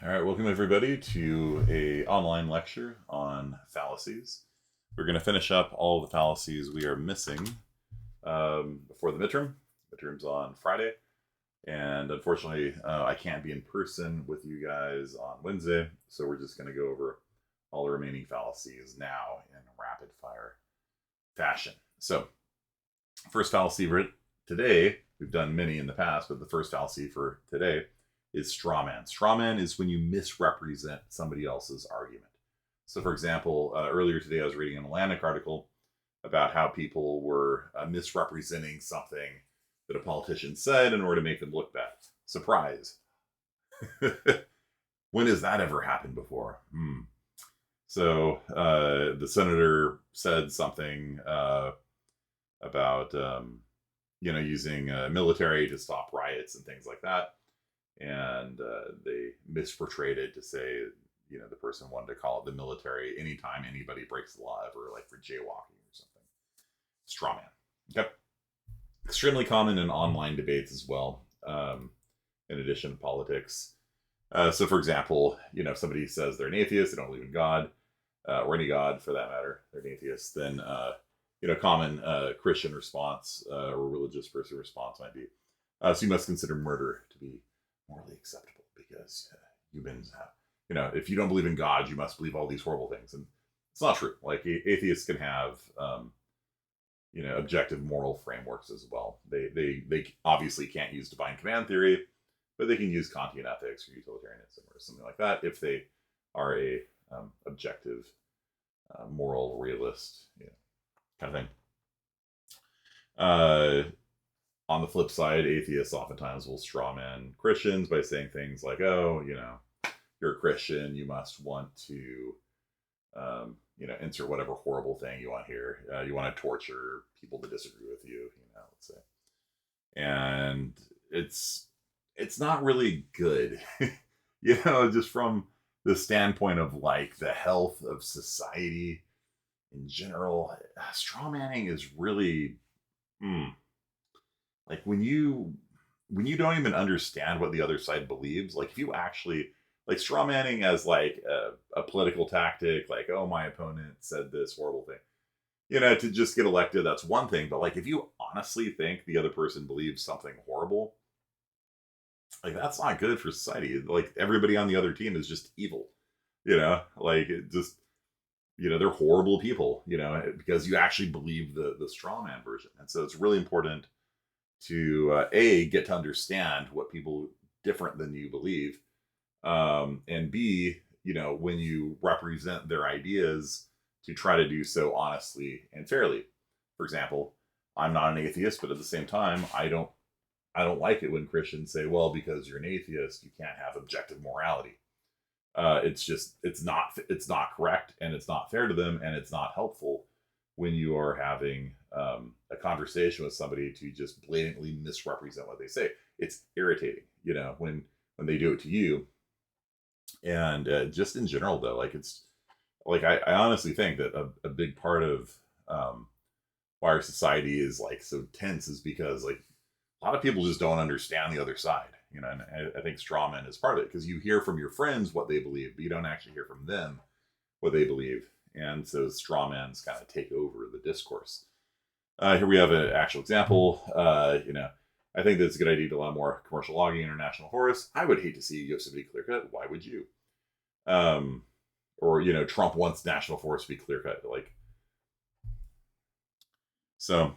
All right, welcome everybody to a online lecture on fallacies. We're going to finish up all the fallacies we are missing before the midterm. Midterm's on Friday, and unfortunately, I can't be in person with you guys on Wednesday, so we're just going to go over all the remaining fallacies now in rapid fire fashion. So, first fallacy for today, we've done many in the past, but the first fallacy for today is straw man. Straw man is when you misrepresent somebody else's argument. So, for example, earlier today I was reading an Atlantic article about how people were misrepresenting something that a politician said in order to make them look bad. Surprise. When has that ever happened before? So the senator said something about using military to stop riots and things like that, and they misportrayed it to say the person wanted to call it the military anytime anybody breaks the law ever, like for jaywalking or something. Straw man. Okay. Extremely common in online debates as well. In addition to politics. So, for example, if somebody says they're an atheist, they don't believe in God, or any God for that matter, they're an atheist, then common Christian response or religious person response might be, so you must consider murder to be morally acceptable because humans have, if you don't believe in God, you must believe all these horrible things, and it's not true. Like atheists can have, objective moral frameworks as well. They obviously can't use divine command theory, but they can use Kantian ethics or utilitarianism or something like that if they are a objective, moral realist, kind of thing. On the flip side, atheists oftentimes will strawman Christians by saying things like, "Oh, you're a Christian, you must want to, insert whatever horrible thing you want here. You want to torture people that disagree with you, let's say." And it's not really good, just from the standpoint of like the health of society in general. Straw manning is really like when you don't even understand what the other side believes. Like if you actually like straw manning as like a political tactic, like, oh, my opponent said this horrible thing, to just get elected, that's one thing. But like if you honestly think the other person believes something horrible, like that's not good for society. Like everybody on the other team is just evil, like it just, they're horrible people, because you actually believe the straw man version. And so it's really important to get to understand what people different than you believe, and B, when you represent their ideas, to try to do so honestly and fairly. For example, I'm not an atheist, but at the same time, I don't like it when Christians say, well, because you're an atheist, you can't have objective morality. It's not correct, and it's not fair to them, and it's not helpful when you are having a conversation with somebody to just blatantly misrepresent what they say. It's irritating, when they do it to you. And just in general, though, like it's like I honestly think that a big part of why our society is like so tense is because like a lot of people just don't understand the other side, and I think strawman is part of it, because you hear from your friends what they believe, but you don't actually hear from them what they believe. And so strawmans kind of take over the discourse. Here we have an actual example. I think that it's a good idea to allow more commercial logging in international forests. I would hate to see Yosemite clear cut. Why would you? Or Trump wants national forests to be clear cut. Like, so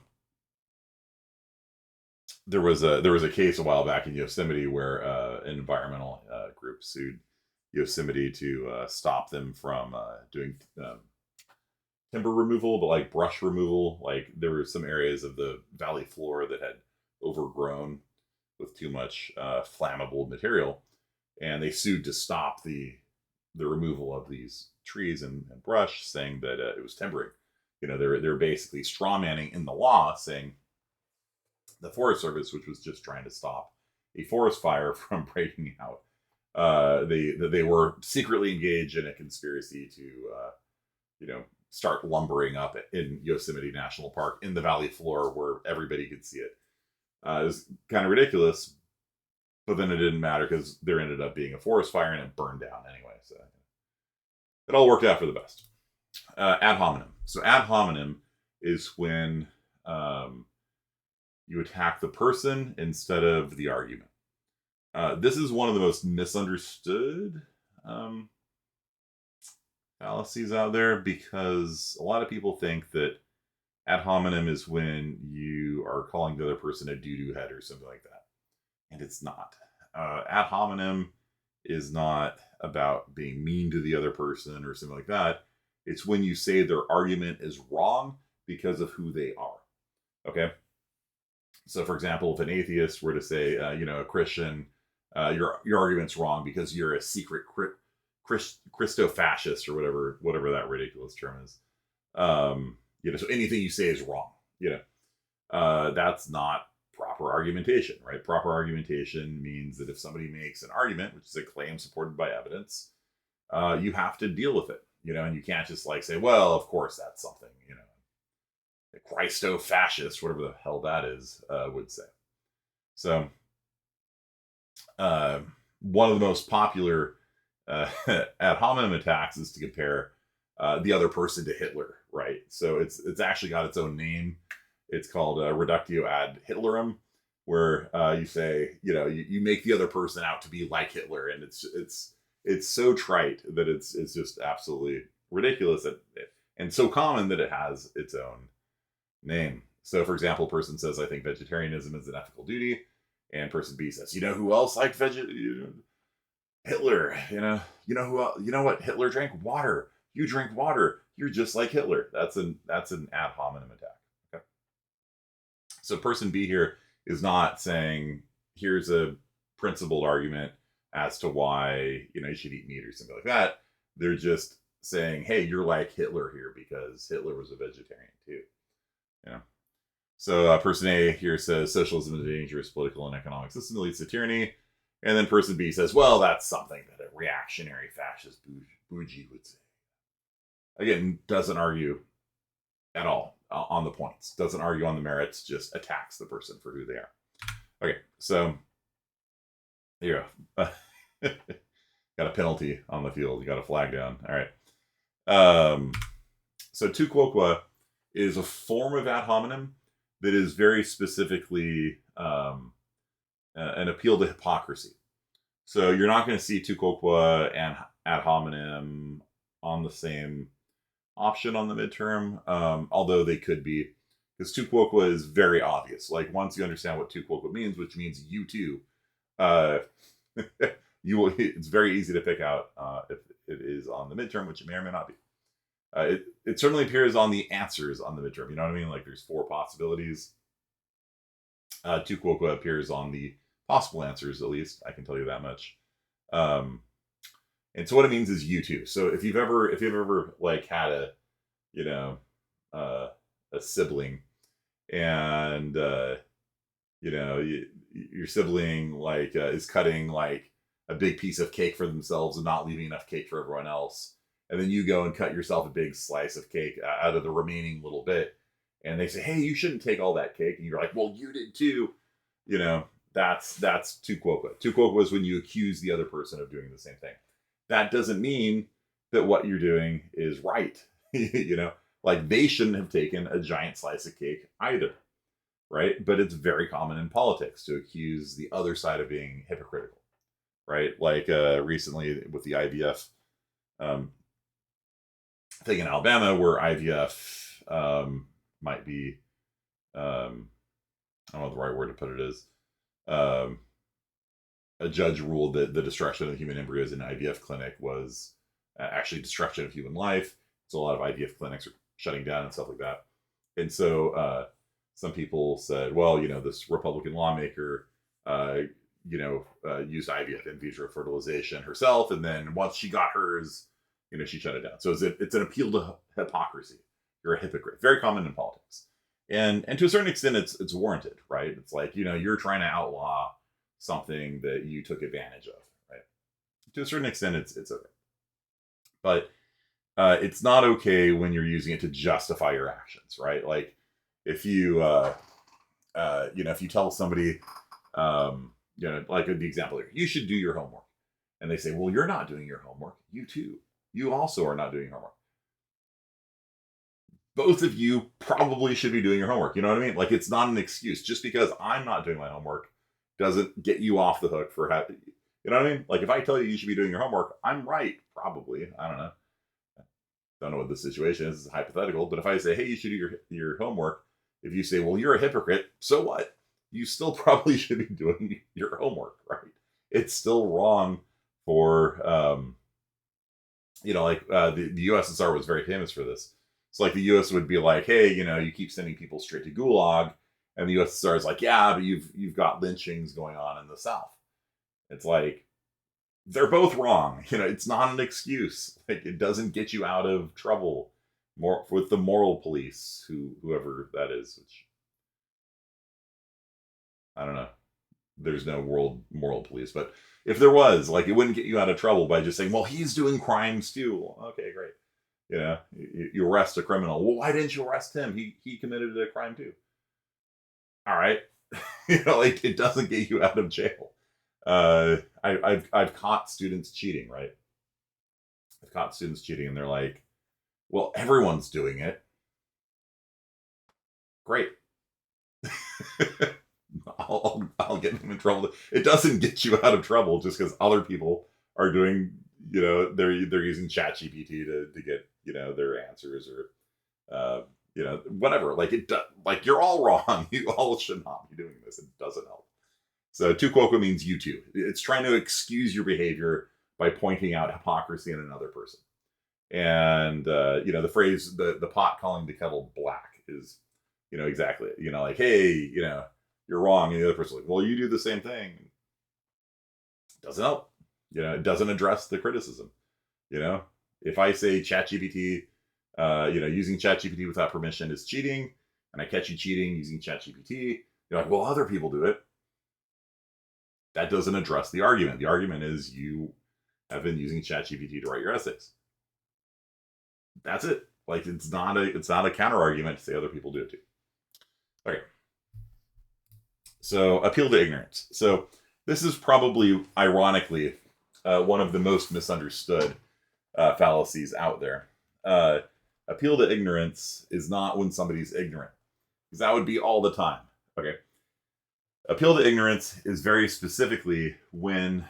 there was a case a while back in Yosemite where an environmental group sued Yosemite to stop them from doing timber removal, but like brush removal. Like there were some areas of the valley floor that had overgrown with too much flammable material, and they sued to stop the removal of these trees and brush, saying that it was timbering. They're basically strawmanning in the law, saying the Forest Service, which was just trying to stop a forest fire from breaking out, they were secretly engaged in a conspiracy to start lumbering up in Yosemite National Park in the valley floor where everybody could see it. It was kind of ridiculous, But then it didn't matter because there ended up being a forest fire and it burned down anyway. So it all worked out for the best. Ad hominem. So ad hominem is when you attack the person instead of the argument. This is one of the most misunderstood fallacies out there, because a lot of people think that ad hominem is when you are calling the other person a doo-doo head or something like that. And it's not. Ad hominem is not about being mean to the other person or something like that. It's when you say their argument is wrong because of who they are. Okay? So, for example, if an atheist were to say, a Christian, your argument's wrong because you're a secret Christo-fascist or whatever that ridiculous term is. So anything you say is wrong. That's not proper argumentation, right? Proper argumentation means that if somebody makes an argument, which is a claim supported by evidence, you have to deal with it, and you can't just say, well, of course that's something, a Christo-fascist, whatever the hell that is, would say. So, one of the most popular ad hominem attacks is to compare the other person to Hitler, right? So it's actually got its own name. It's called reductio ad Hitlerum, where you say, you make the other person out to be like Hitler, and it's so trite that it's just absolutely ridiculous, and so common that it has its own name. So, for example, person says, I think vegetarianism is an ethical duty, and person B says, who else liked Hitler? You know what? Hitler drank water. You drink water. You're just like Hitler. That's an ad hominem attack. Okay. So person B here is not saying, here's a principled argument as to why, you should eat meat or something like that. They're just saying, hey, you're like Hitler here because Hitler was a vegetarian too. So person A here says socialism is a dangerous political and economic system that leads to tyranny. And then person B says, well, that's something that a reactionary fascist bougie would say. Again, doesn't argue at all on the points. Doesn't argue on the merits, just attacks the person for who they are. Okay, so here you go. Got a penalty on the field. You got a flag down. All right. So tu quoque is a form of ad hominem that is very specifically an appeal to hypocrisy. So you're not going to see tu quoque and ad hominem on the same option on the midterm, although they could be, because tu quoque is very obvious. Once you understand what tu quoque means, which means you too, it's very easy to pick out if it is on the midterm, which it may or may not be. It certainly appears on the answers on the midterm. You know what I mean? There's 4 possibilities. Tu quoque appears on the possible answers, at least. I can tell you that much. And so what it means is you too. So if you've ever had a sibling, and your sibling is cutting a big piece of cake for themselves and not leaving enough cake for everyone else, and then you go and cut yourself a big slice of cake out of the remaining little bit, and they say, hey, you shouldn't take all that cake, and you're like, well, you did too. That's tu quoque. Tu quoque was when you accuse the other person of doing the same thing. That doesn't mean that what you're doing is right. They shouldn't have taken a giant slice of cake either, right? But it's very common in politics to accuse the other side of being hypocritical, right? Recently with the IVF thing in Alabama, where IVF might be, I don't know what the right word to put it is, a judge ruled that the destruction of human embryos in an IVF clinic was actually destruction of human life. So a lot of IVF clinics are shutting down and stuff like that. And so some people said, well, this Republican lawmaker, used IVF, in vitro fertilization, herself, and then once she got hers, she shut it down. So it's an appeal to hypocrisy. You're a hypocrite. Very common in politics. And to a certain extent, it's warranted, right? It's you're trying to outlaw something that you took advantage of, right? To a certain extent, it's okay. But it's not okay when you're using it to justify your actions, right? If you, if you tell somebody, like the example here, you should do your homework. And they say, well, you're not doing your homework. You too. You also are not doing your homework. Both of you probably should be doing your homework. You know what I mean? Like, it's not an excuse. Just because I'm not doing my homework doesn't get you off the hook for having, you know what I mean? Like, if I tell you you should be doing your homework, I'm right, probably. I don't know. Don't know what the situation is. It's hypothetical. But if I say, hey, you should do your homework, if you say, well, you're a hypocrite, so what? You still probably should be doing your homework, right? It's still wrong for, the USSR was very famous for this. So like the US would be like, hey, you keep sending people straight to Gulag, and the USSR is like, yeah, but you've got lynchings going on in the South. It's like they're both wrong. It's not an excuse. Like, it doesn't get you out of trouble more with the moral police, whoever that is, which I don't know. There's no world moral police, but if there was, like, it wouldn't get you out of trouble by just saying, well, he's doing crimes too. Well, okay, great. You arrest a criminal. Well, why didn't you arrest him? He committed a crime too. All right. Like, it doesn't get you out of jail. I've caught students cheating, right? I've caught students cheating, and they're like, well, everyone's doing it. Great. I'll get them in trouble. It doesn't get you out of trouble just because other people are doing, they're using ChatGPT to get, their answers, or whatever. Like, like, you're all wrong. You all should not be doing this. It doesn't help. So tu quoque means you too. It's trying to excuse your behavior by pointing out hypocrisy in another person. And the phrase the pot calling the kettle black is, exactly, like, hey, you're wrong, and the other person's like, well, you do the same thing. It doesn't help. It doesn't address the criticism. If I say ChatGPT, using ChatGPT without permission is cheating, and I catch you cheating using ChatGPT, you're like, well, other people do it. That doesn't address the argument. The argument is you have been using ChatGPT to write your essays. That's it. Like, it's not a counter argument to say other people do it too. Okay. So, appeal to ignorance. So this is probably, ironically, one of the most misunderstood fallacies out there. Appeal to ignorance is not when somebody's ignorant, because that would be all the time. Okay. Appeal to ignorance is very specifically when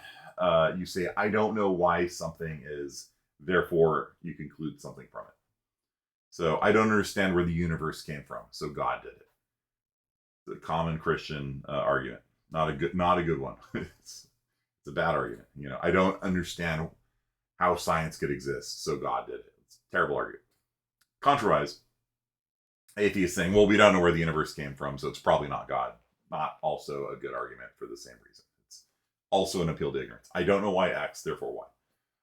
you say, I don't know why something is, therefore you conclude something from it. So, I don't understand where the universe came from, so God did it. The common Christian argument. Not a good one. It's a bad argument. I don't understand how science could exist, so God did it. It's a terrible argument. Contrariwise, atheists saying, well, we don't know where the universe came from, so it's probably not God. Not also a good argument for the same reason. It's also an appeal to ignorance. I don't know why X, therefore Y.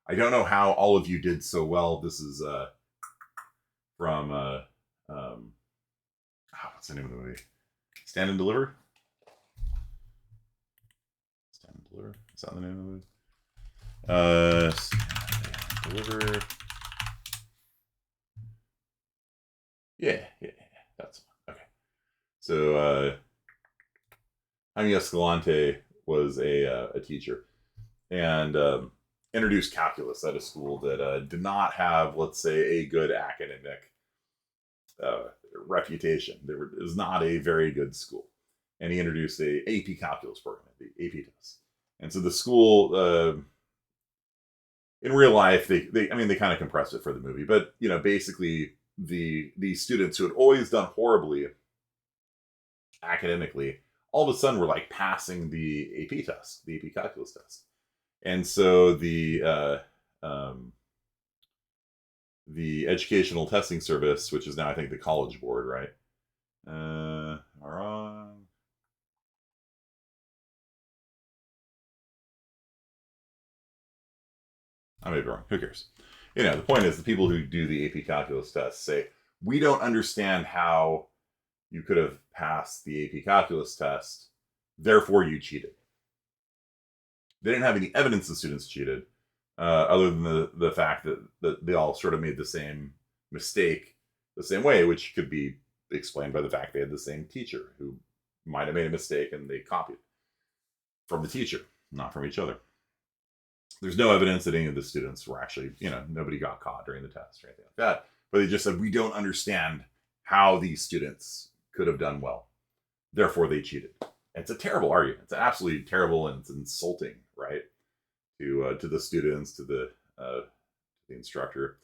I don't know how all of you did so well. This is from what's the name of the movie? Stand and Deliver? Stand and Deliver? Is that the name of the movie? Stand and Deliver. Yeah. That's one. Okay. So, Jaime Escalante was a teacher, and introduced calculus at a school that did not have, let's say, a good academic reputation. There was not a very good school, and he introduced a AP calculus program, the AP test. And so the school, in real life, they kind of compressed it for the movie, but basically the students who had always done horribly academically, all of a sudden were like passing the AP test, the AP calculus test. And so the Educational Testing Service, which is now, I think, the College Board, right? Wrong. I may be wrong. Who cares? The point is, the people who do the AP calculus test say, we don't understand how you could have passed the AP calculus test, therefore you cheated. They didn't have any evidence the students cheated, other than the fact that they all sort of made the same mistake the same way, which could be explained by the fact they had the same teacher who might have made a mistake and they copied. from the teacher, not from each other. There's no evidence that any of the students were actually, nobody got caught during the test or anything like that. But they just said, we don't understand how these students could have done well. Therefore, they cheated. It's a terrible argument. It's absolutely terrible, and it's insulting, right? To the students, to the instructor.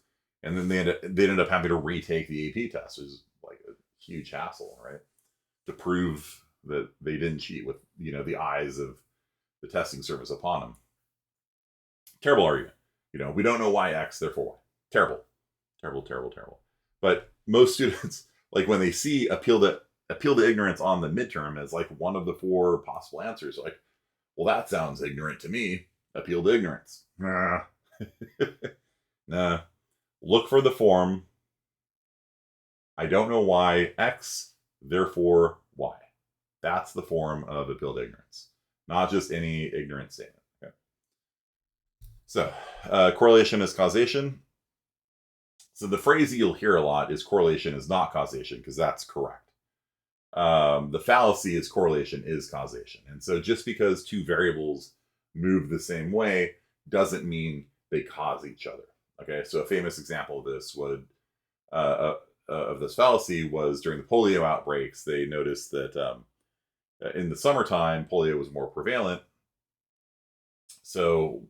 And then they ended up having to retake the AP test, which is like a huge hassle, right? To prove that they didn't cheat with, the eyes of the testing service upon them. Terrible argument. We don't know why X, therefore Y. Terrible. Terrible, terrible, terrible. But most students, like when they see appeal to ignorance on the midterm as like one of the 4 possible answers, like, well, that sounds ignorant to me. Appeal to ignorance. Nah. Nah. Look for the form. I don't know why X, therefore Y. That's the form of appeal to ignorance, not just any ignorant statement. Okay. So, correlation is causation. So the phrase that you'll hear a lot is correlation is not causation, because that's correct. The fallacy is correlation is causation. And so just because 2 variables move the same way doesn't mean they cause each other. Okay, so a famous example of this of this fallacy was during the polio outbreaks. They noticed that in the summertime, polio was more prevalent. So,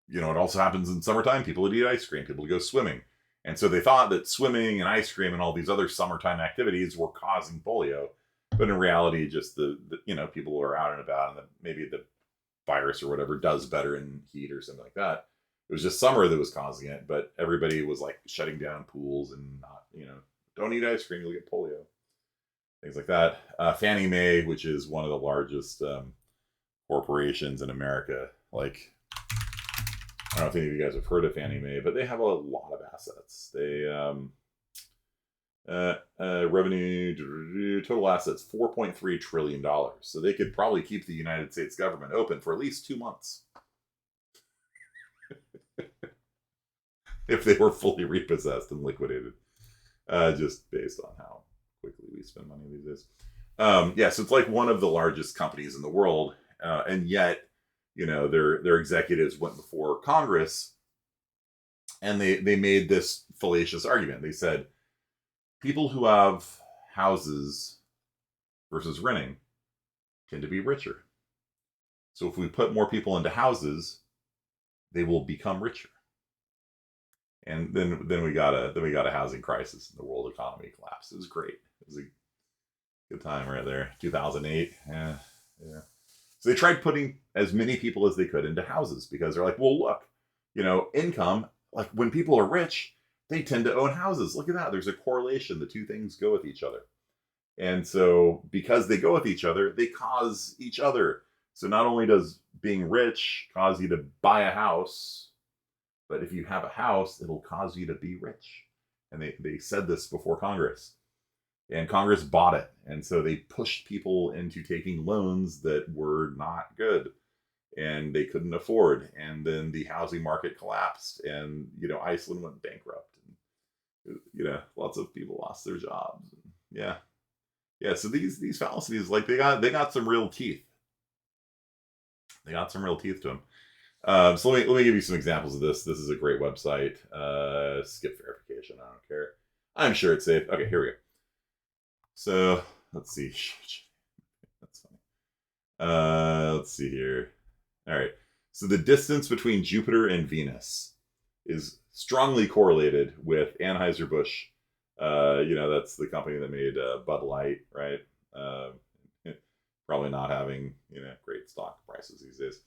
it also happens in summertime. People would eat ice cream. People would go swimming. And so they thought that swimming and ice cream and all these other summertime activities were causing polio. But in reality, just the people are out and about, and maybe the virus or whatever does better in heat or something like that. It was just summer that was causing it, but everybody was like shutting down pools and not, don't eat ice cream, you'll get polio. Things like that. Fannie Mae, which is one of the largest corporations in America, like, I don't know if any of you guys have heard of Fannie Mae, but they have a lot of assets. They revenue, total assets, $4.3 trillion. So they could probably keep the United States government open for at least 2 months. If they were fully repossessed and liquidated, just based on how quickly we spend money these days. So it's like one of the largest companies in the world, and yet, their executives went before Congress, and they made this fallacious argument. They said, people who have houses versus renting tend to be richer. So if we put more people into houses, they will become richer. And then we got a housing crisis, and the world economy collapsed. It was great. It was a good time right there. 2008. Yeah. So they tried putting as many people as they could into houses, because they're like, well, look, income, like when people are rich, they tend to own houses. Look at that. There's a correlation. The 2 things go with each other. And so because they go with each other, they cause each other. So not only does being rich cause you to buy a house, but if you have a house, it'll cause you to be rich. And they said this before Congress. And Congress bought it. And so they pushed people into taking loans that were not good and they couldn't afford. And then the housing market collapsed, and, Iceland went bankrupt. And, lots of people lost their jobs. Yeah. So these fallacies, like they got some real teeth. They got some real teeth to them. So let me give you some examples of this. This is a great website. Skip verification. I don't care. I'm sure it's safe. Okay, here we go. So let's see. That's funny. Let's see here. All right. So the distance between Jupiter and Venus is strongly correlated with Anheuser-Busch. That's the company that made Bud Light, right? Probably not having great stock prices these days.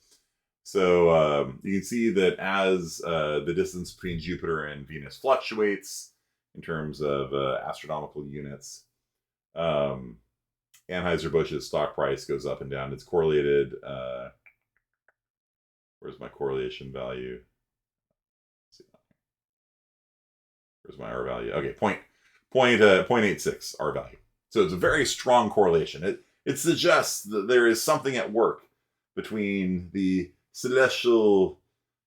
So you can see that as the distance between Jupiter and Venus fluctuates in terms of astronomical units, Anheuser-Busch's stock price goes up and down. It's correlated. Where's my correlation value? Let's see. Where's my R value? Okay, 0.86 R value. So it's a very strong correlation. It suggests that there is something at work between the celestial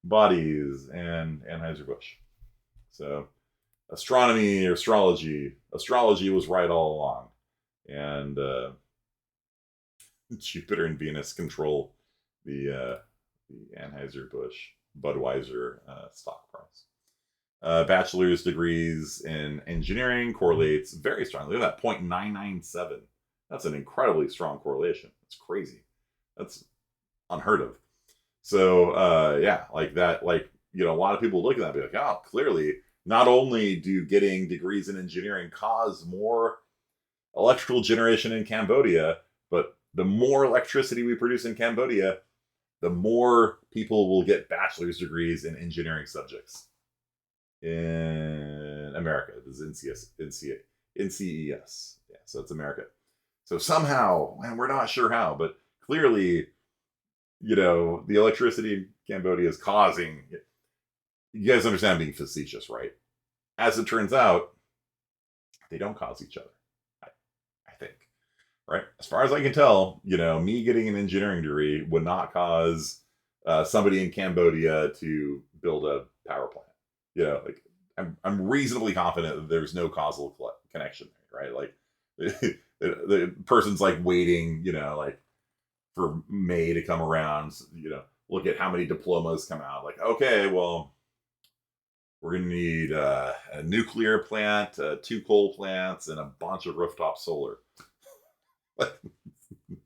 bodies and Anheuser-Busch. So astrology was right all along. And Jupiter and Venus control the Anheuser-Busch Budweiser stock price. Bachelor's degrees in engineering correlates very strongly. Look at that 0.997. That's an incredibly strong correlation. It's crazy. That's unheard of. So yeah, like that, like, you know, a lot of people look at that and be like, oh, clearly, not only do getting degrees in engineering cause more electrical generation in Cambodia, but the more electricity we produce in Cambodia, the more people will get bachelor's degrees in engineering subjects in America. This is NCES. Yeah, so it's America. So somehow, and we're not sure how, but clearly, you know, the electricity in Cambodia is causing. You guys understand I'm being facetious, right? As it turns out, they don't cause each other. I think, right? As far as I can tell, you know, me getting an engineering degree would not cause somebody in Cambodia to build a power plant. You know, like I'm reasonably confident that there's no causal connection there, right? Like the person's like waiting, you know, like for May to come around, you know, look at how many diplomas come out. Like, okay, well, we're going to need a nuclear plant, 2 coal plants, and a bunch of rooftop solar.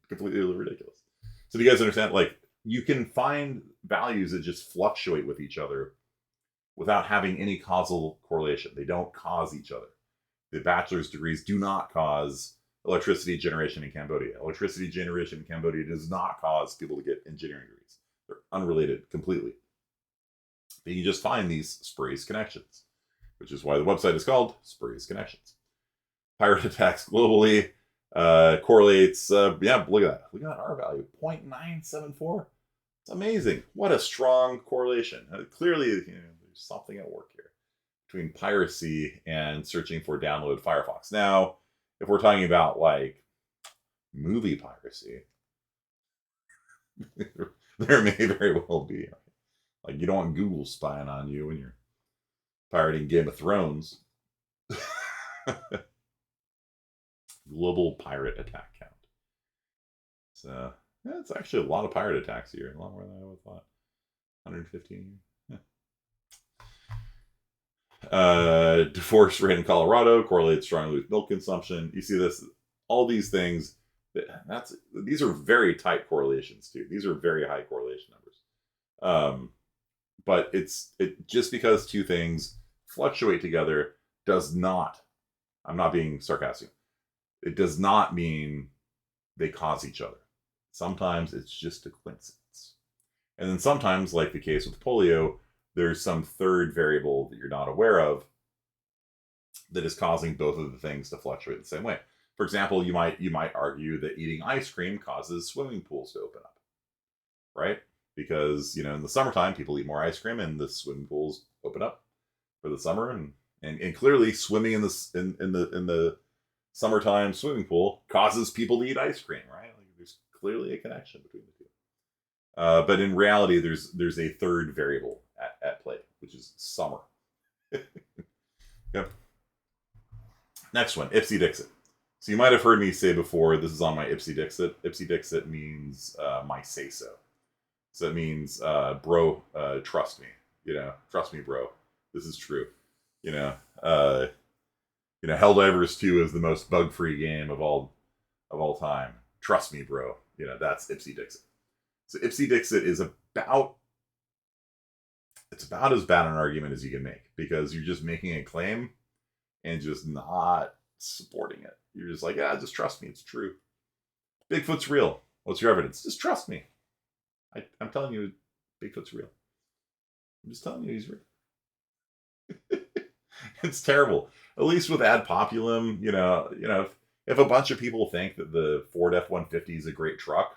Completely ridiculous. So do you guys understand? Like, you can find values that just fluctuate with each other without having any causal correlation. They don't cause each other. The bachelor's degrees do not cause electricity generation in Cambodia. Electricity generation in Cambodia does not cause people to get engineering degrees. They're unrelated completely. But you just find these spurious connections, which is why the website is called Spurious Connections. Pirate attacks globally correlates. Yeah, look at that. Look at that R value, 0.974. It's amazing. What a strong correlation. Clearly, you know, there's something at work here between piracy and searching for download Firefox. Now, if we're talking about like movie piracy, there may very well be. Like, you don't want Google spying on you when you're pirating Game of Thrones. Global pirate attack count. So, yeah, it's actually a lot of pirate attacks here. A lot more than I would have thought. 115. Yeah. Divorce rate in Colorado correlates strongly with milk consumption. You see this, all these things. These are very tight correlations too. These are very high correlation numbers. But it just because two things fluctuate together does not. I'm not being sarcastic. It does not mean they cause each other. Sometimes it's just a coincidence. And then sometimes, like the case with polio, there's some third variable that you're not aware of that is causing both of the things to fluctuate the same way. For example, you might argue that eating ice cream causes swimming pools to open up, right? Because, you know, in the summertime people eat more ice cream and the swimming pools open up for the summer, and clearly swimming in the summertime swimming pool causes people to eat ice cream, right? Like, there's clearly a connection between the two. But in reality, there's a third variable at play, which is summer. Yep. Next one, Ipsy Dixit. So you might have heard me say before, this is on my Ipsy Dixit. Ipsy Dixit means my say so. So it means, bro, trust me. You know, trust me, bro. This is true. You know, Helldivers 2 is the most bug-free game of all time. Trust me, bro. You know, that's Ipsy Dixit. So Ipsy Dixit is about as bad an argument as you can make, because you're just making a claim and just not supporting it. You're just like, just trust me, it's true. Bigfoot's real. What's your evidence? Just trust me. I'm telling you, Bigfoot's real. I'm just telling you he's real. It's terrible. At least with ad populum, you know, if a bunch of people think that the Ford F-150 is a great truck,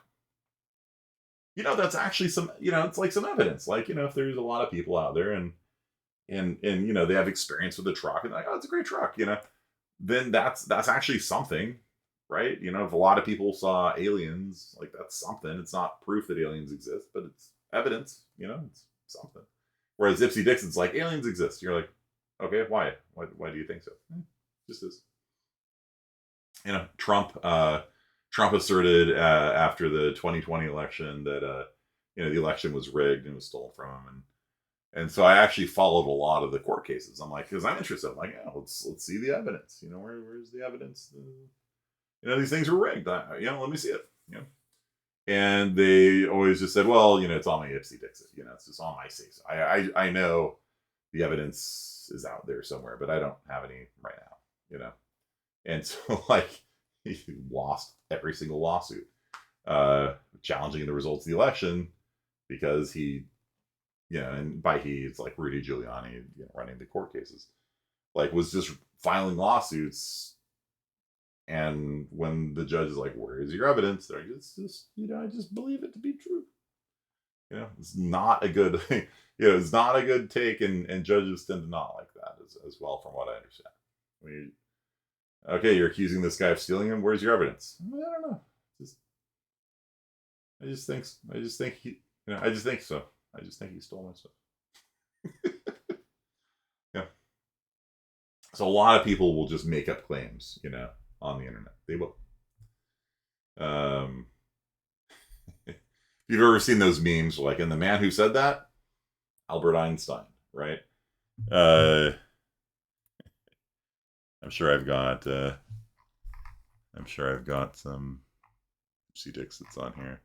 you know, that's actually some, you know, it's like some evidence. Like, you know, if there's a lot of people out there and you know, they have experience with the truck and they're like, oh, it's a great truck, you know, then that's actually something, right? You know, if a lot of people saw aliens, like, that's something. It's not proof that aliens exist, but it's evidence, you know, it's something. Whereas Ipsy Dixit's like, aliens exist. You're like, okay, why? Why do you think so? Just is. You know, Trump asserted after the 2020 election that the election was rigged and was stolen from him. And so I actually followed a lot of the court cases. I'm like, because I'm interested. I'm like, yeah, let's see the evidence. Where's the evidence? These things are rigged. Let me see it. And they always just said, well, it's on my Ipsy Dixit. It's just on my say. So I know the evidence is out there somewhere, but I don't have any right now. And so like he lost every single lawsuit challenging the results of the election because he, and by he, it's like Rudy Giuliani, running the court cases, like was just filing lawsuits. And when the judge is like, "Where is your evidence?" They're like, "It's just, I just believe it to be true." It's not a good, it's not a good take, and judges tend to not like that as well, from what I understand. Okay, you're accusing this guy of stealing him. Where's your evidence? I don't know. I just think so. I just think he stole my stuff. Yeah. So a lot of people will just make up claims, on the internet. They will. If you've ever seen those memes, like, and the man who said that, Albert Einstein, right? I'm sure I've got some C-Dix that's on here.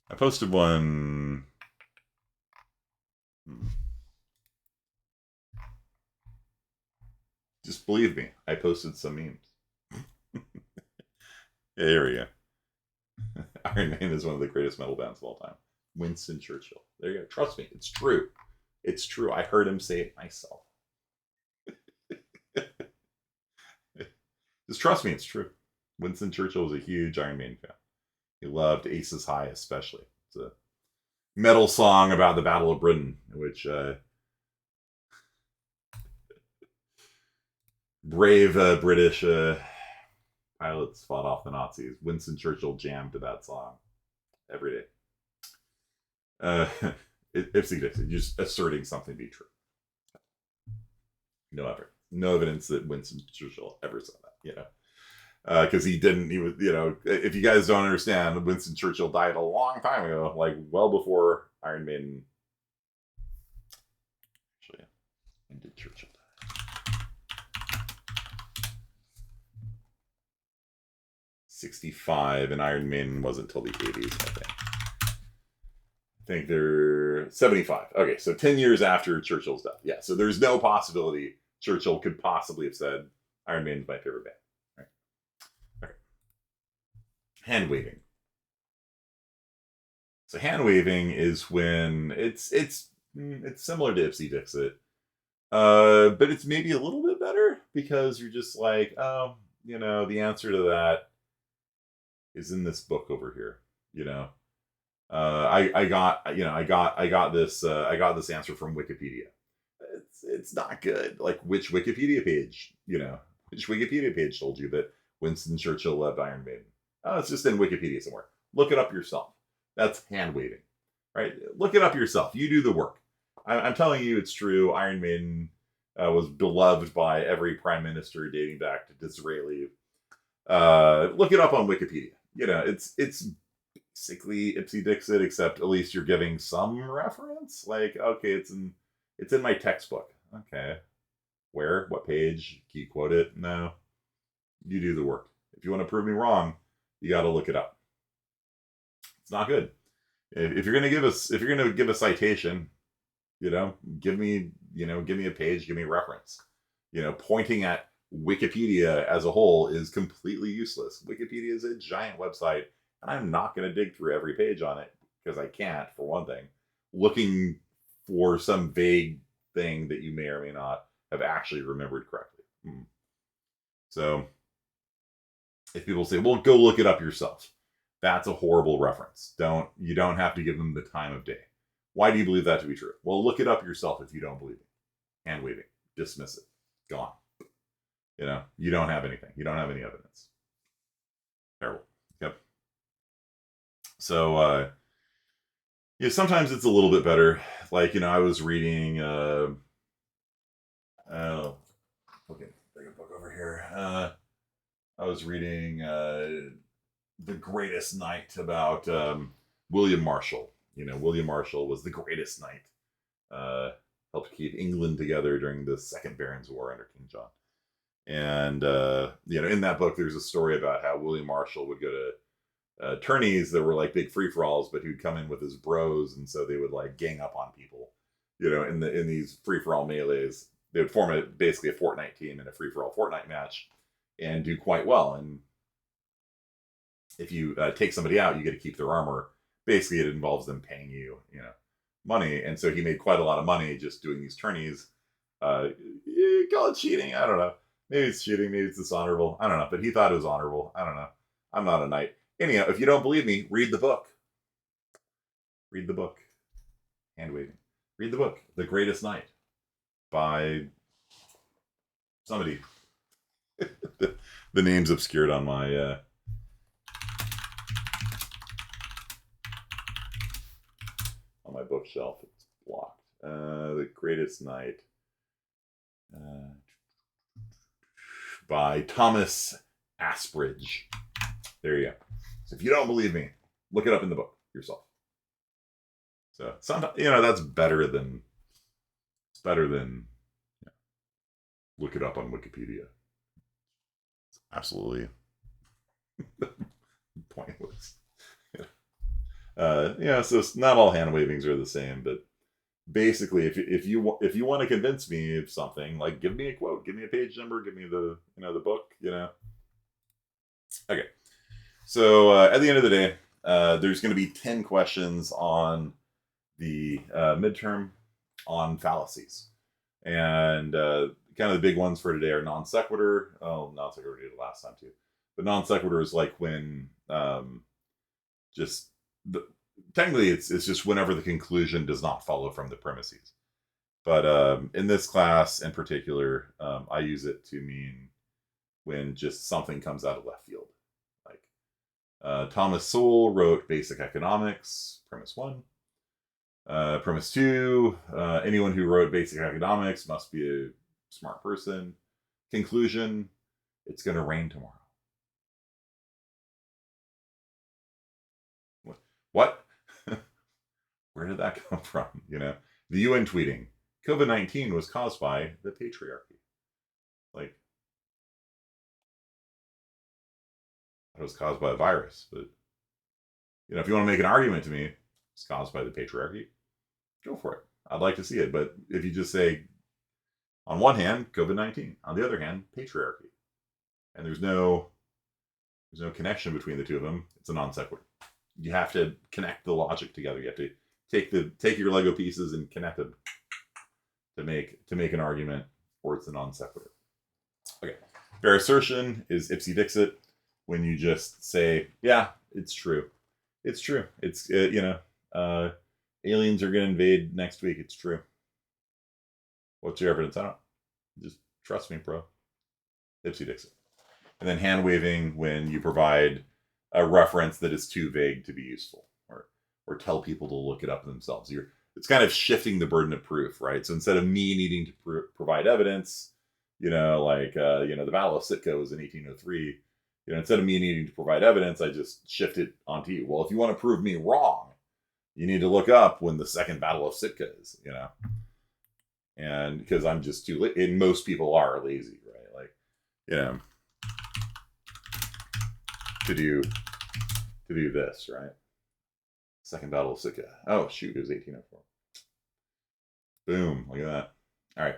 I posted one. Just believe me, I posted some memes. Here we go. Iron Maiden is one of the greatest metal bands of all time. Winston Churchill. There you go. Trust me, it's true. It's true. I heard him say it myself. Just trust me, it's true. Winston Churchill was a huge Iron Maiden fan. He loved Aces High, especially. It's a metal song about the Battle of Britain, which brave British pilots fought off the Nazis. Winston Churchill jammed to that song every day. Ipsy Dixit, just asserting something to be true. No evidence that Winston Churchill ever said that, because he didn't. He was, if you guys don't understand, Winston Churchill died a long time ago, like well before Iron Maiden. Actually, when did Churchill die? 65, and Iron Maiden wasn't until the 80s, I think. I think they're 75. Okay, so 10 years after Churchill's death. Yeah, so there's no possibility Churchill could possibly have said Iron Maiden's my favorite band. Right? Okay. Hand waving. So hand waving is when it's similar to Ipsy Dixit, but it's maybe a little bit better because you're just like, oh, the answer to that is in this book over here. I got this answer from Wikipedia. It's not good. Like, which Wikipedia page? Which Wikipedia page told you that Winston Churchill loved Iron Maiden? Oh, it's just in Wikipedia somewhere. Look it up yourself. That's hand waving, right? Look it up yourself. You do the work. I'm telling you, it's true. Iron Maiden was beloved by every prime minister dating back to Disraeli. Look it up on Wikipedia. It's basically Ipsy Dixit, except at least you're giving some reference. Like, okay, it's in my textbook. Okay, where? What page? Can you quote it? No, you do the work. If you want to prove me wrong, you got to look it up. It's not good. If you're gonna give a citation, give me a page, give me a reference. Pointing at Wikipedia as a whole is completely useless. Wikipedia is a giant website, and I'm not going to dig through every page on it because I can't, for one thing, looking for some vague thing that you may or may not have actually remembered correctly. So if people say, well, go look it up yourself, that's a horrible reference. You don't have to give them the time of day. Why do you believe that to be true? Well, look it up yourself if you don't believe it. Hand waving. Dismiss it. Gone. You don't have anything. You don't have any evidence. Terrible. Yep. So Yeah, sometimes it's a little bit better. Like, I was reading, oh, okay, bring a book over here. I was reading The Greatest Night about William Marshall. William Marshall was the greatest knight. Uh, Helped keep England together during the Second Barons' War under King John. And in that book, there's a story about how William Marshall would go to tourneys that were like big free for alls, but who'd come in with his bros, and so they would like gang up on people. In these free for all melees, they would form basically a fortnight team in a free for all fortnight match, and do quite well. And if you take somebody out, you get to keep their armor. Basically, it involves them paying you, money. And so he made quite a lot of money just doing these tourneys. Call it cheating. I don't know. Maybe it's cheating. Maybe it's dishonorable. I don't know. But he thought it was honorable. I don't know. I'm not a knight. Anyhow, if you don't believe me, read the book. Read the book. Hand waving. Read the book. The Greatest Knight by somebody. The name's obscured on my bookshelf. It's blocked. The Greatest Knight by Thomas Asbridge. There you go. So if you don't believe me, look it up in the book yourself. So sometimes that's better than look it up on Wikipedia. It's absolutely pointless. So not all hand wavings are the same, but basically, if you want to convince me of something, like give me a quote, give me a page number, give me the the book. Okay. So at the end of the day, there's going to be 10 questions on the midterm on fallacies, and kind of the big ones for today are non sequitur. Oh, non sequitur we did it last time too, but non sequitur is like when just technically it's just whenever the conclusion does not follow from the premises. But in this class in particular, I use it to mean when just something comes out of left field. Like Thomas Sowell wrote Basic Economics, premise 1. Premise 2, anyone who wrote Basic Economics must be a smart person. Conclusion, it's going to rain tomorrow. What? Where did that come from? The UN tweeting, COVID-19 was caused by the patriarchy. Like, it was caused by a virus, but if you want to make an argument to me, it's caused by the patriarchy, go for it. I'd like to see it. But if you just say, on one hand, COVID-19, on the other hand, patriarchy, and there's no connection between the two of them, it's a non sequitur. You have to connect the logic together. You have to take your Lego pieces and connect them to make an argument, or it's a non sequitur. Okay. Bare assertion is ipsy dixit, when you just say, yeah, it's true. It's true. It's aliens are going to invade next week. It's true. What's your evidence? I don't. Just trust me, bro. Ipsy dixit. And then hand waving, when you provide a reference that is too vague to be useful, or tell people to look it up themselves. It's kind of shifting the burden of proof, right? So instead of me needing to provide evidence, the Battle of Sitka was in 1803. Instead of me needing to provide evidence, I just shift it onto you. Well, if you want to prove me wrong, you need to look up when the Second Battle of Sitka is. And because I'm just too and most people are lazy, right? Like, to do this, right? Second Battle of Sitka. Oh shoot, it was 1804. Boom! Look at that. All right.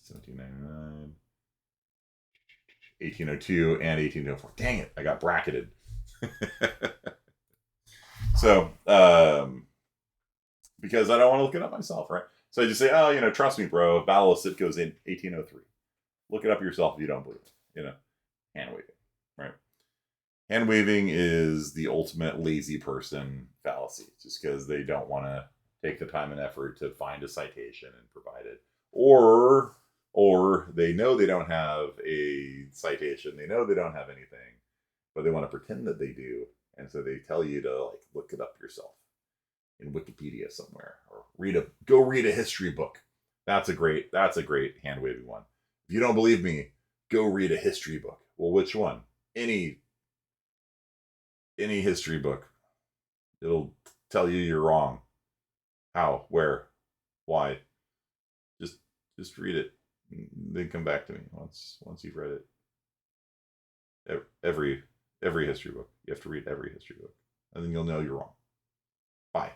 1799, 1802, and 1804. Dang it! I got bracketed. So, because I don't want to look it up myself, right? So I just say, oh, trust me, bro. Battle of Sitka was in 1803. Look it up yourself if you don't believe it. Hand waving, right? Hand waving is the ultimate lazy person fallacy, just because they don't want to take the time and effort to find a citation and provide it, or they know they don't have a citation, they know they don't have anything, but they want to pretend that they do, and so they tell you to like look it up yourself in Wikipedia somewhere, or go read a history book. That's a great hand wavy one. If you don't believe me, go read a history book. Well, which one? Any history book. It'll tell you you're wrong. How? Where? Why? Just read it. Then come back to me once you've read it. Every history book. You have to read every history book, and then you'll know you're wrong. Bye.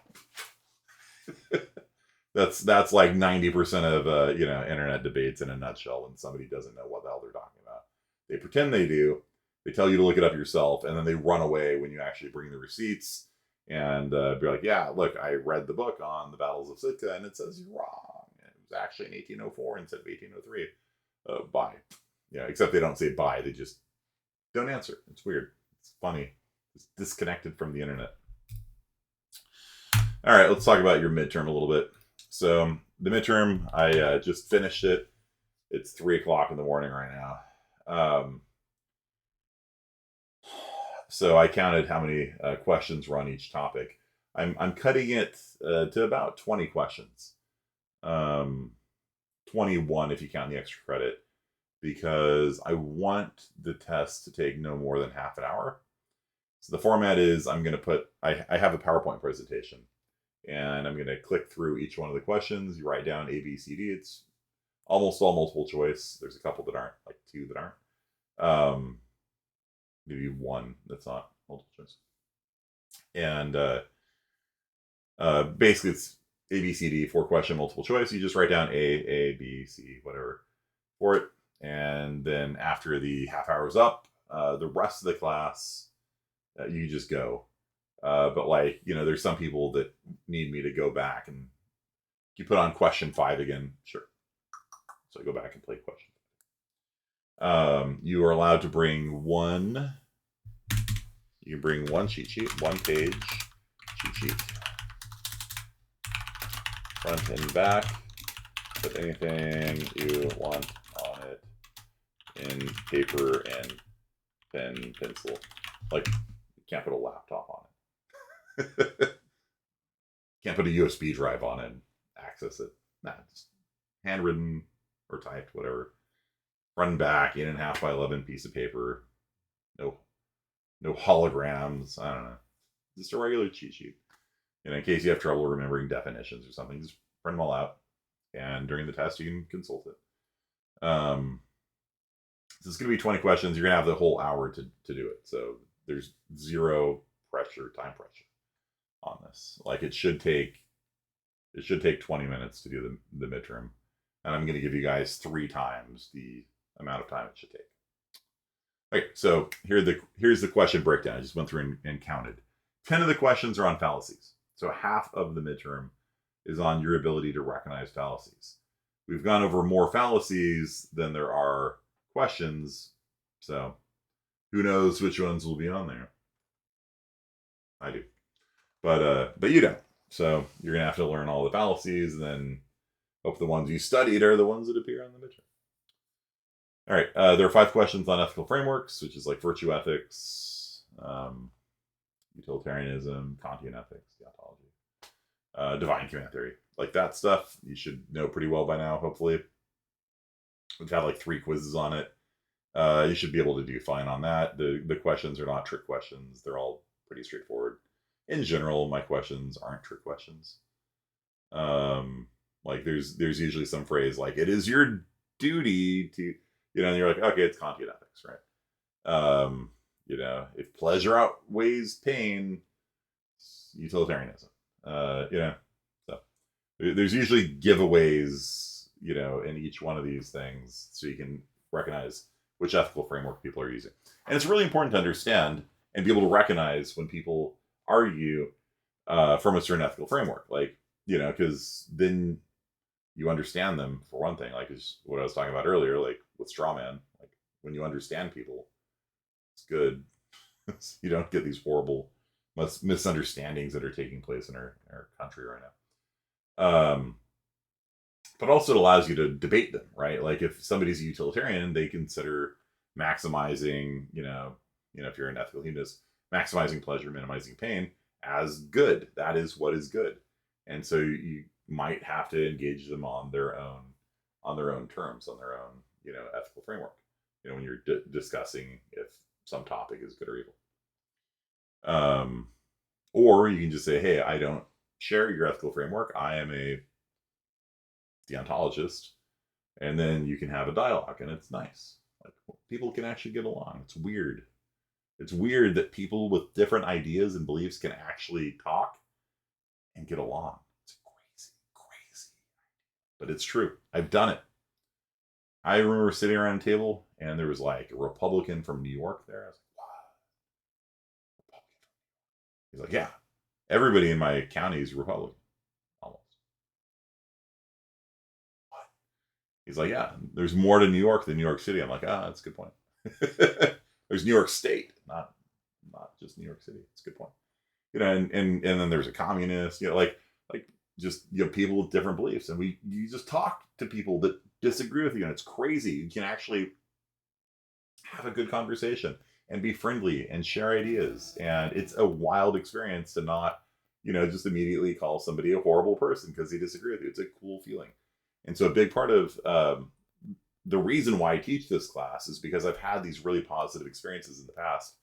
that's like 90% of internet debates in a nutshell. When somebody doesn't know what the hell they're talking about, they pretend they do. They tell you to look it up yourself, and then they run away when you actually bring the receipts and be like, "Yeah, look, I read the book on the battles of Sitka, and it says you're wrong. It was actually in 1804 instead of 1803." Bye. Yeah, except they don't say bye. They just don't answer. It's weird. It's funny. It's disconnected from the internet. All right, let's talk about your midterm a little bit. So the midterm, I just finished it. It's 3:00 in the morning right now. So I counted how many questions were on each topic. I'm cutting it to about 20 questions. 21 if you count the extra credit, because I want the test to take no more than half an hour. So the format is I'm going to I have a PowerPoint presentation, and I'm going to click through each one of the questions. You write down A, B, C, D. It's almost all multiple choice. There's a couple that aren't, like 2 that aren't. Maybe 1 that's not multiple choice. And basically it's A, B, C, D, 4-question multiple choice. You just write down A, B, C, whatever for it. And then after the half hour is up, the rest of the class, you just go. But like, there's some people that need me to go back, and you put on question 5 again, sure. So I go back and play question. You are allowed to bring one. You can bring one cheat sheet, 1 page cheat sheet, front and back. Put anything you want on it in paper and pen, pencil. Like, you can't put a laptop on it. Can't put a USB drive on it and access it. Nah, just handwritten or typed, whatever. Front and back, 8.5 by 11 piece of paper. No holograms. I don't know. Just a regular cheat sheet. In case you have trouble remembering definitions or something, just print them all out. And during the test, you can consult it. So it's going to be 20 questions. You're going to have the whole hour to do it. So there's zero time pressure on this. Like, it should take 20 minutes to do the midterm. And I'm going to give you guys 3 times the amount of time it should take. Okay, so here's the question breakdown. I just went through and counted. 10 of the questions are on fallacies. So half of the midterm is on your ability to recognize fallacies. We've gone over more fallacies than there are questions, so who knows which ones will be on there. I do. But you don't. So you're going to have to learn all the fallacies, and then hope the ones you studied are the ones that appear on the midterm. All right, there are 5 questions on ethical frameworks, which is like virtue ethics, utilitarianism, Kantian ethics, deontology, divine command theory. Like, that stuff you should know pretty well by now, hopefully. We've had like 3 quizzes on it. You should be able to do fine on that. The questions are not trick questions. They're all pretty straightforward. In general, my questions aren't trick questions. Like, there's usually some phrase like, it is your duty to... and you're like, okay, it's Kantian ethics, right? If pleasure outweighs pain, utilitarianism. So there's usually giveaways, in each one of these things, so you can recognize which ethical framework people are using. And it's really important to understand and be able to recognize when people argue from a certain ethical framework, like, because then you understand them, for one thing. Like, is what I was talking about earlier, like with straw man. Like, when you understand people, it's good. You don't get these horrible misunderstandings that are taking place in our country right now. But also it allows you to debate them, right? Like, if somebody's a utilitarian, they consider maximizing, if you're an ethical humanist, maximizing pleasure, minimizing pain as good. That is what is good. And so you might have to engage them on their own terms, on their own, ethical framework, when you're discussing if some topic is good or evil. Or you can just say, hey, I don't share your ethical framework. I am a deontologist. And then you can have a dialogue, and it's nice. Like, people can actually get along. It's weird. It's weird that people with different ideas and beliefs can actually talk and get along. It's crazy. But it's true. I've done it. I remember sitting around a table, and there was like a Republican from New York there. I was like, wow. He's like, yeah, everybody in my county is Republican. Almost. What? He's like, yeah, there's more to New York than New York City. I'm like, that's a good point. There's New York State, not just New York City. It's a good point. And then there's a communist, like just people with different beliefs. And you just talk to people that disagree with you, and it's crazy. You can actually have a good conversation and be friendly and share ideas. And it's a wild experience to not, just immediately call somebody a horrible person because they disagree with you. It's a cool feeling. And so a big part of the reason why I teach this class is because I've had these really positive experiences in the past,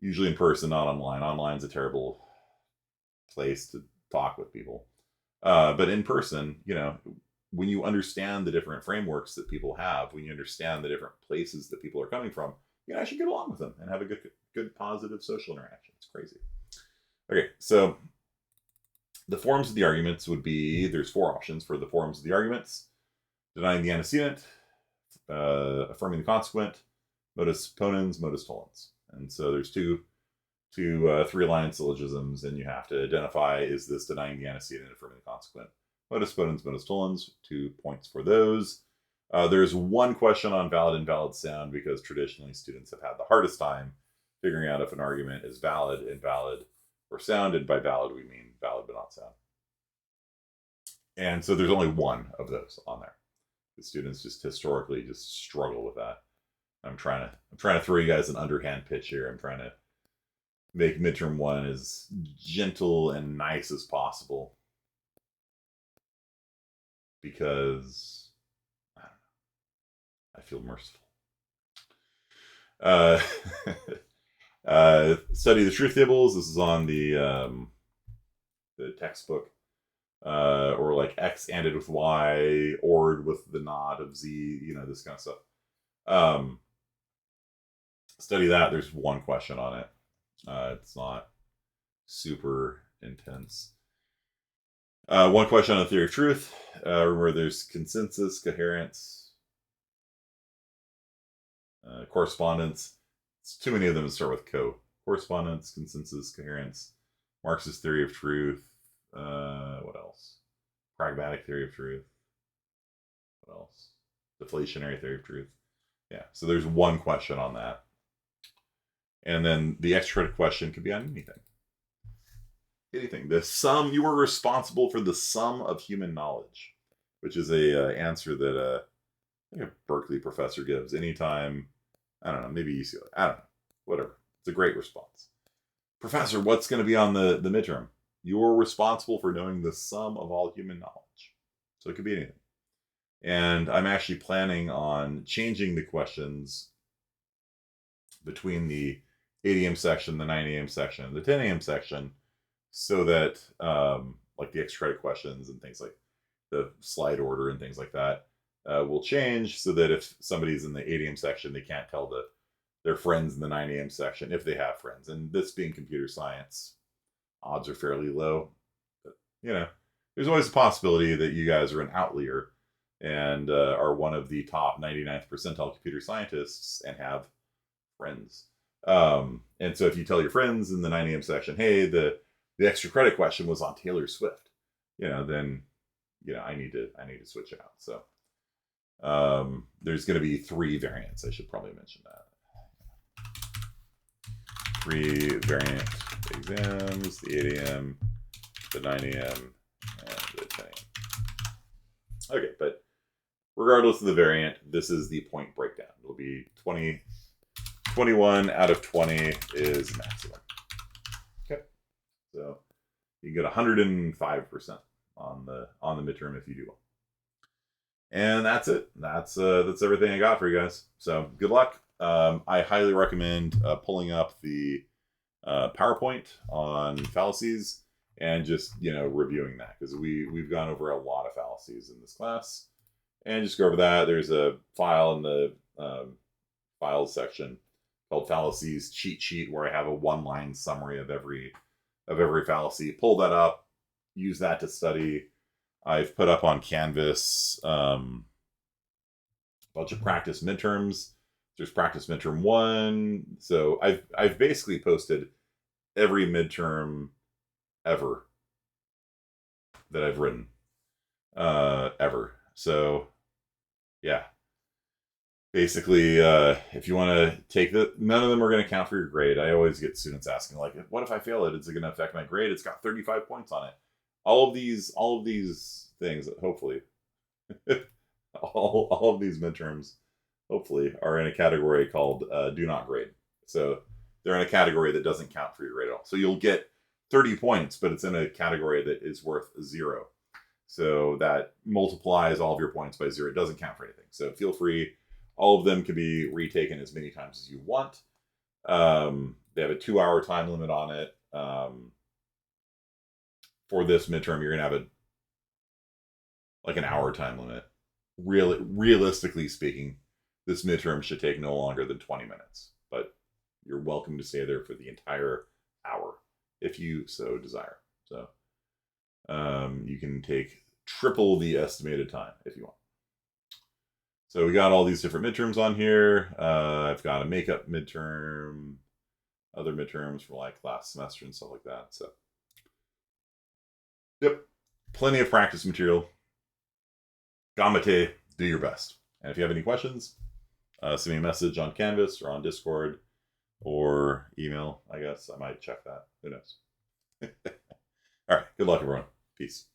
usually in person, not online. Online's a terrible place to talk with people. But in person, when you understand the different frameworks that people have, when you understand the different places that people are coming from, you can actually get along with them and have a good positive social interaction. It's crazy. Okay, so the forms of the arguments would be, there's 4 options for the forms of the arguments: denying the antecedent, affirming the consequent, modus ponens, modus tollens. And so there's 3-line syllogisms, and you have to identify, is this denying the antecedent, affirming the consequent? Modus ponens, modus tollens, 2 points for those. There's 1 question on valid and invalid sound, because traditionally students have had the hardest time figuring out if an argument is valid, invalid, or sound. And by valid, we mean valid but not sound. And so there's only 1 of those on there. The students just historically just struggle with that. I'm trying to throw you guys an underhand pitch here. I'm trying to make midterm 1 as gentle and nice as possible, because I don't know, I feel merciful. Study the truth tables. This is on the textbook. Or like X ANDed with Y, ORed with the NOT of Z, this kind of stuff. Study that. There's 1 question on it. It's not super intense. 1 question on the theory of truth. Remember, there's consensus, coherence, correspondence. It's too many of them to start with co. Correspondence, consensus, coherence, Marxist theory of truth. What else? Pragmatic theory of truth. What else? Deflationary theory of truth. Yeah, so there's 1 question on that. And then the extra credit question could be on anything. Anything. The sum, you were responsible for the sum of human knowledge, which is a answer that I think a Berkeley professor gives anytime. I don't know, maybe UCLA. I don't know. Whatever. It's a great response. Professor, what's going to be on the midterm? You're responsible for knowing the sum of all human knowledge. So it could be anything. And I'm actually planning on changing the questions between the 8 a.m. section, the 9 a.m. section, and the 10 a.m. section, so that like the extra credit questions and things like the slide order and things like that will change, so that if somebody's in the 8 a.m. section, they can't tell their friends in the 9 a.m. section, if they have friends. And this being computer science, odds are fairly low. But, there's always a possibility that you guys are an outlier and are one of the top 99th percentile computer scientists and have friends. And so if you tell your friends in the 9 a.m. section, hey, the extra credit question was on Taylor Swift, then I need to switch it out. So there's going to be 3 variants. I should probably mention that. 3 variant exams: the 8 a.m., the 9 a.m., and the 10 a.m. Okay, but regardless of the variant, this is the point breakdown. It'll be 20 21 out of 20 is maximum. Okay. So you get 105% on the midterm if you do well. And that's it. That's everything I got for you guys. So good luck. I highly recommend pulling up the PowerPoint on fallacies and just reviewing that, because we've gone over a lot of fallacies in this class, and just go over that. There's a file in the files section called Fallacies Cheat Sheet, where I have a one-line summary of every fallacy. Pull that up, use that to study. I've put up on Canvas a bunch of practice midterms. There's practice midterm 1. So I've basically posted every midterm ever that I've written ever. So yeah, basically, if you want to take none of them are going to count for your grade. I always get students asking, like, what if I fail it? Is it going to affect my grade? It's got 35 points on it. All of these things, hopefully, all of these midterms, hopefully, are in a category called do not grade. So they're in a category that doesn't count for your grade at all. So you'll get 30 points, but it's in a category that is worth 0. So that multiplies all of your points by 0. It doesn't count for anything. So feel free. All of them can be retaken as many times as you want. They have a 2-hour time limit on it. For this midterm, you're going to have an hour time limit. Realistically speaking, this midterm should take no longer than 20 minutes. But you're welcome to stay there for the entire hour if you so desire. So you can take triple the estimated time if you want. So we got all these different midterms on here. I've got a makeup midterm, other midterms for like last semester and stuff like that. So yep, plenty of practice material. Gamete, do your best. And if you have any questions, send me a message on Canvas or on Discord or email, I guess. I might check that. Who knows? All right. Good luck, everyone. Peace.